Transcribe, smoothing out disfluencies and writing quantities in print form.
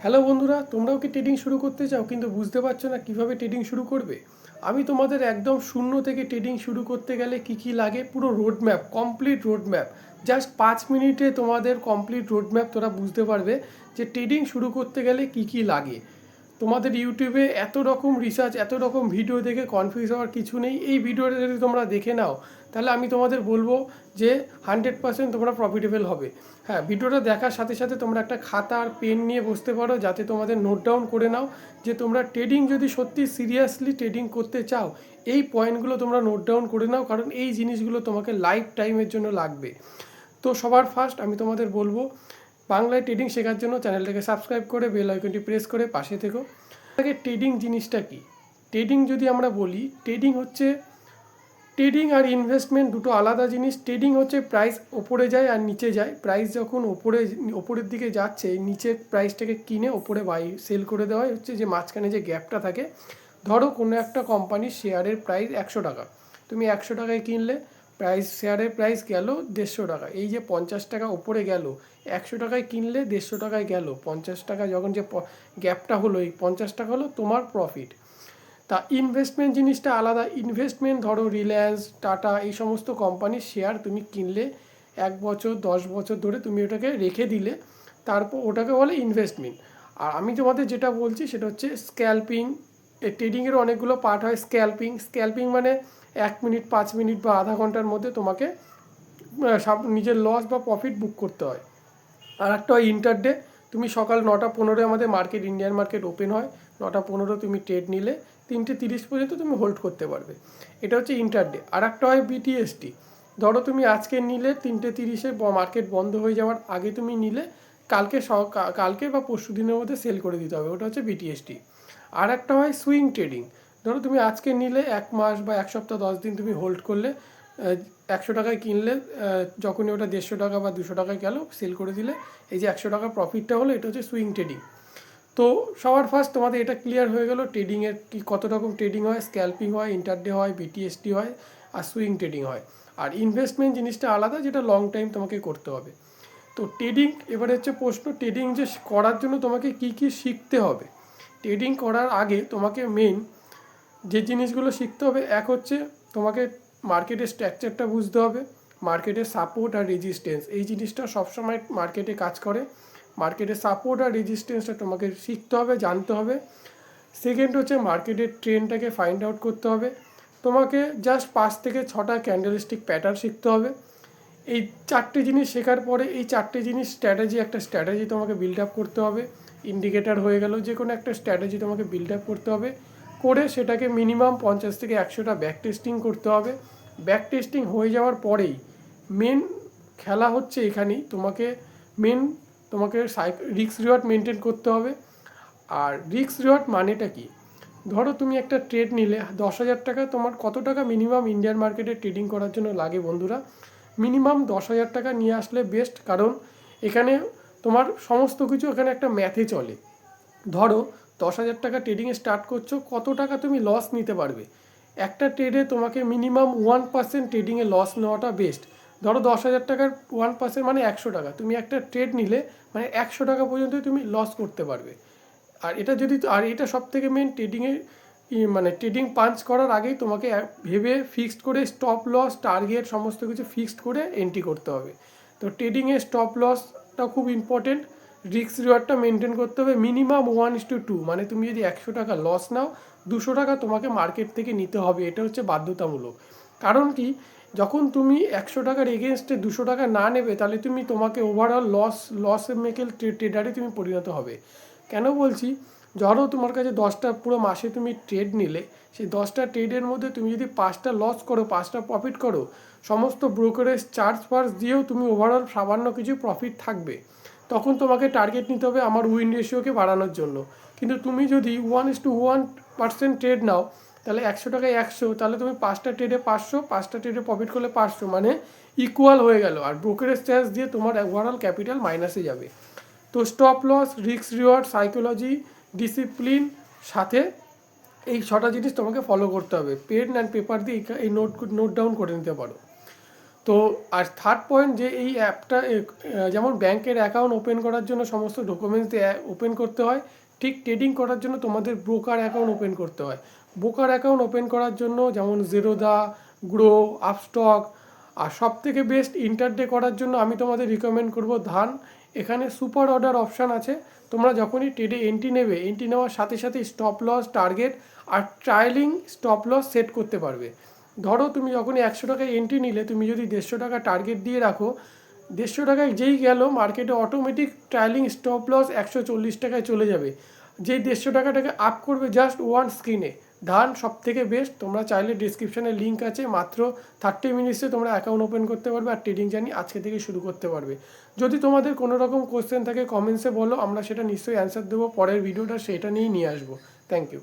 Hello বন্ধুরা, তোমরাও কি ট্রেডিং শুরু করতে চাও কিন্তু বুঝতে পারছো না কিভাবে ট্রেডিং শুরু করবে? আমি তোমাদের একদম শূন্য থেকে ট্রেডিং শুরু করতে গেলে কি কি লাগে পুরো রোডম্যাপ, কমপ্লিট রোডম্যাপ, জাস্ট 5 মিনিটে তোমাদের কমপ্লিট রোডম্যাপ তোরা বুঝতে পারবে যে ট্রেডিং শুরু করতে গেলে কি কি লাগে। তোমাদের ইউটিউবে এত রকম রিসার্চ, এত রকম ভিডিও দেখে কনফিউজ হওয়ার কিছু নেই। এই ভিডিওটা যদি তোমরা দেখে নাও তাহলে আমি তোমাদের বলবো যে 100% তোমরা প্রফিটেবল হবে। হ্যাঁ, ভিডিওটা দেখার সাথে সাথে তোমরা একটা খাতা আর পেন নিয়ে বসতে পারো, যাতে তোমাদের নোট ডাউন করে নাও যে তোমরা ট্রেডিং যদি সত্যি সিরিয়াসলি ট্রেডিং করতে চাও, এই পয়েন্টগুলো তোমরা নোট ডাউন করে নাও, কারণ এই জিনিসগুলো তোমাকে লাইফ টাইমের জন্য লাগবে। তো সবার ফার্স্ট আমি তোমাদের বলবো, বাংলায় ট্রেডিং শেখার জন্য চ্যানেলটাকে সাবস্ক্রাইব করে বেল আইকনটি প্রেস করে পাশে থেকো। আগে ট্রেডিং জিনিসটা কি? ট্রেডিং যদি আমরা বলি, ট্রেডিং হচ্ছে, ট্রেডিং আর ইনভেস্টমেন্ট দুটো আলাদা জিনিস। ট্রেডিং হচ্ছে প্রাইস ওপরে যায় আর নিচে যায়, প্রাইস যখন ওপরের দিকে যাচ্ছে নিচে প্রাইসটাকে কিনে ওপরে বাই সেল করে দেওয়া হচ্ছে, যে মাঝখানে যে গ্যাপটা থাকে। ধরো কোনো একটা কোম্পানির শেয়ারের প্রাইস 100 টাকা, তুমি 100 টাকায় কিনলে, শেয়ারের প্রাইস গেল 150 টাকা। এই যে 50 টাকা ওপরে গেল, 100 টাকায় কিনলে 150 টাকায় গেল, 50 টাকা যখন যে গ্যাপটা হলো, এই 50 টাকা হলো তোমার প্রফিট। তা ইনভেস্টমেন্ট জিনিসটা আলাদা। ইনভেস্টমেন্ট ধরো রিলায়েন্স, টাটা, এই সমস্ত কোম্পানির শেয়ার তুমি কিনলে 1 বছর 10 বছর ধরে তুমি ওটাকে রেখে দিলে, তারপর ওটাকে বলে ইনভেস্টমেন্ট। আর আমি তোমাদের যেটা বলছি সেটা হচ্ছে স্ক্যাল্পিং। ট্রেডিংয়ের অনেকগুলো পার্ট হয়। স্ক্যাল্পিং মানে 1 মিনিট, 5 মিনিট বা আধা ঘন্টার মধ্যে তোমাকে নিজের লস বা প্রফিট বুক করতে হয়। আর একটা হয় ইন্টারডে। তুমি সকাল 9টা 15 আমাদের মার্কেট, ইন্ডিয়ান মার্কেট ওপেন হয়, 9টা 15 তুমি ট্রেড নিলে 3টে 30 পর্যন্ত তুমি হোল্ড করতে পারবে। এটা হচ্ছে ইন্টারডে। আর একটা হয় বিটিএসটি। ধরো তুমি আজকে নিলে 3টে 30-এ মার্কেট বন্ধ হয়ে যাওয়ার আগে তুমি নিলে, কালকে বা পরশু দিনের মধ্যে সেল করে দিতে হবে, ওটা হচ্ছে বিটিএসটি। আর একটা হয় সুইং ট্রেডিং। ধরো তুমি আজকে নিলে 1 মাস বা 1 সপ্তাহ 10 দিন তুমি হোল্ড করলে, 100 টাকায় কিনলে, যখনই ওটা 150 টাকা বা 200 টাকায় গেল সেল করে দিলে, এই যে 100 টাকা প্রফিটটা হলো, এটা হচ্ছে সুইং ট্রেডিং। তো সবার ফার্স্ট তোমাদের এটা ক্লিয়ার হয়ে গেল ট্রেডিংয়ের কি কত রকম ট্রেডিং হয়। স্ক্যাল্পিং হয়, ইন্টারডে হয়, বিটিএসটি হয়, আর সুইং ট্রেডিং হয়। আর ইনভেস্টমেন্ট জিনিসটা আলাদা, যেটা লং টাইম তোমাকে করতে হবে। তো ট্রেডিং, এবারে হচ্ছে প্রশ্ন, ট্রেডিং যে করার জন্য তোমাকে কি কি শিখতে হবে। ট্রেডিং করার আগে তোমাকে মেন যে জিনিসগুলো শিখতে হবে, এক হচ্ছে তোমাকে মার্কেটের স্ট্রাকচারটা বুঝতে হবে। মার্কেটের সাপোর্ট আর রেজিস্ট্যান্স, এই জিনিসটা সবসময় মার্কেটে কাজ করে। মার্কেটের সাপোর্ট আর রেজিস্ট্যান্সটা তোমাকে শিখতে হবে, জানতে হবে। সেকেন্ড হচ্ছে মার্কেটের ট্রেন্ডটাকে ফাইন্ড আউট করতে হবে। তোমাকে জাস্ট 5 থেকে 6টা ক্যান্ডেলস্টিক প্যাটার্ন শিখতে হবে। এই 4টে জিনিস শেখার পরে, এই 4টে জিনিস একটা স্ট্র্যাটেজি তোমাকে বিল্ড আপ করতে হবে। ইন্ডিকেটর হয়ে গেল, যে কোনো একটা স্ট্র্যাটেজি তোমাকে বিল্ড আপ করতে হবে। করে সেটাকে মিনিমাম 50 থেকে 100টা ব্যাক টেস্টিং করতে হবে। ব্যাক টেস্টিং হয়ে যাওয়ার পরেই মেন খেলা হচ্ছে এখানেই, মেন তোমাকে রিস্ক রিওয়ার্ড মেনটেন করতে হবে। আর রিস্ক রিওয়ার্ড মানেটা কি? ধরো তুমি একটা ট্রেড নিলে 10,000 টাকা, তোমার কত টাকা মিনিমাম ইন্ডিয়ান মার্কেটে ট্রেডিং করার জন্য লাগে বন্ধুরা? মিনিমাম 10,000 টাকা নিয়ে আসলে বেস্ট, কারণ এখানে তোমার সমস্ত কিছু এখানে একটা ম্যাথে চলে। ধরো 10,000 টাকা ট্রেডিংয়ে স্টার্ট করছো, কত টাকা তুমি লস নিতে পারবে? একটা ট্রেডে তোমাকে মিনিমাম 1% ট্রেডিংয়ে লস নেওয়াটা বেস্ট। ধরো 10,000 টাকার 1% মানে 100 টাকা, তুমি একটা ট্রেড নিলে মানে 100 টাকা পর্যন্ত তুমি লস করতে পারবে। আর এটা সব থেকে মেন ট্রেডিংয়ে, মানে ট্রেডিং পাঞ্চ করার আগেই তোমাকে ভেবে ফিক্সড করে স্টপ লস, টার্গেট সমস্ত কিছু ফিক্সড করে এন্ট্রি করতে হবে। তো ট্রেডিংয়ে স্টপ লসটা খুব ইম্পর্টেন্ট। রিস্ক রিওয়ার্ডটা মেনটেন করতে হবে মিনিমাম 1:2, মানে তুমি যদি 100 টাকা লস নাও, 200 টাকা তোমাকে মার্কেট থেকে নিতে হবে, এটা হচ্ছে বাধ্যতামূলক। কারণ কি, যখন তুমি 100 টাকার এগেনস্টে 200 টাকা না নেবে, তাহলে তোমাকে ওভারঅল লস মেকেল ট্রেডারে তুমি পরিণত হবে। কেন বলছি, ধরো তোমার কাছে 10টা, পুরো মাসে তুমি ট্রেড নিলে, সেই 10টা ট্রেডের মধ্যে তুমি যদি 5টা লস করো, 5টা প্রফিট করো, সমস্ত ব্রোকারেজ চার্জ ফার্জ দিয়েও তুমি ওভারঅল সামান্য কিছু প্রফিট থাকবে। তখন তোমাকে টার্গেট নিতে হবে আমার উইন রেশিওকে বাড়ানোর জন্য। কিন্তু তুমি যদি 1:1% ট্রেড নাও, তাহলে 100 টাকায় 100, তাহলে তুমি 5টা ট্রেডে 500, 5টা ট্রেডে প্রফিট করলে 500, মানে ইকুয়াল হয়ে গেল। আর ব্রোকারেজ চার্জ দিয়ে তোমার ওভারঅল ক্যাপিটাল মাইনাসে যাবে। তো stop loss, risk reward, psychology, discipline, সাথে এই 6টা জিনিস তোমাকে ফলো করতে হবে। পেন অ্যান্ড পেপার দিয়ে এই নোট ডাউন করে নিতে পারো। তো আর থার্ড পয়েন্ট যে এই অ্যাপটা যেমন ব্যাংকের অ্যাকাউন্ট ওপেন করার জন্য সমস্ত ডকুমেন্টস দিয়ে ওপেন করতে হয়, ঠিক ট্রেডিং করার জন্য তোমাদের ব্রোকার অ্যাকাউন্ট ওপেন করতে হয়। ব্রোকার অ্যাকাউন্ট ওপেন করার জন্য যেমন জেরোদা, গ্রো, আপস্টক, আর সব থেকে বেস্ট ইন্টারডে করার জন্য আমি তোমাদের রিকমেন্ড করব ধান। এখানে সুপার অর্ডার অপশান আছে। তোমরা যখনই ট্রেডে এন্ট্রি নেবে, এন্ট্রি নেওয়ার সাথে সাথে স্টপ লস, টার্গেট আর ট্রায়ালিং স্টপ লস সেট করতে পারবে। ধরো তুমি যখনই 100 টাকায় এন্ট্রি নিলে, তুমি যদি 150 টাকা টার্গেট দিয়ে রাখো, 150 টাকায় যেই গেল মার্কেটে অটোমেটিক ট্রায়ালিং স্টপ লস 140 টাকায় চলে যাবে। যেই 150 টাকাটাকে আপ করবে জাস্ট ওয়ান স্ক্রিনে। ধান সব থেকে বেস্ট। তোমরা চাইলে ডিসক্রিপশানে লিঙ্ক আছে, মাত্র 30 মিনিটসে তোমরা অ্যাকাউন্ট ওপেন করতে পারবে আর ট্রেডিং জার্নি আজকে থেকে শুরু করতে পারবে। যদি তোমাদের কোনো রকম কোশ্চেন থাকে কমেন্টসে বলো, আমরা সেটা নিশ্চয়ই অ্যান্সার দেবো। পরের ভিডিওটা সেটা নিয়েই নিয়ে আসবো। Thank you.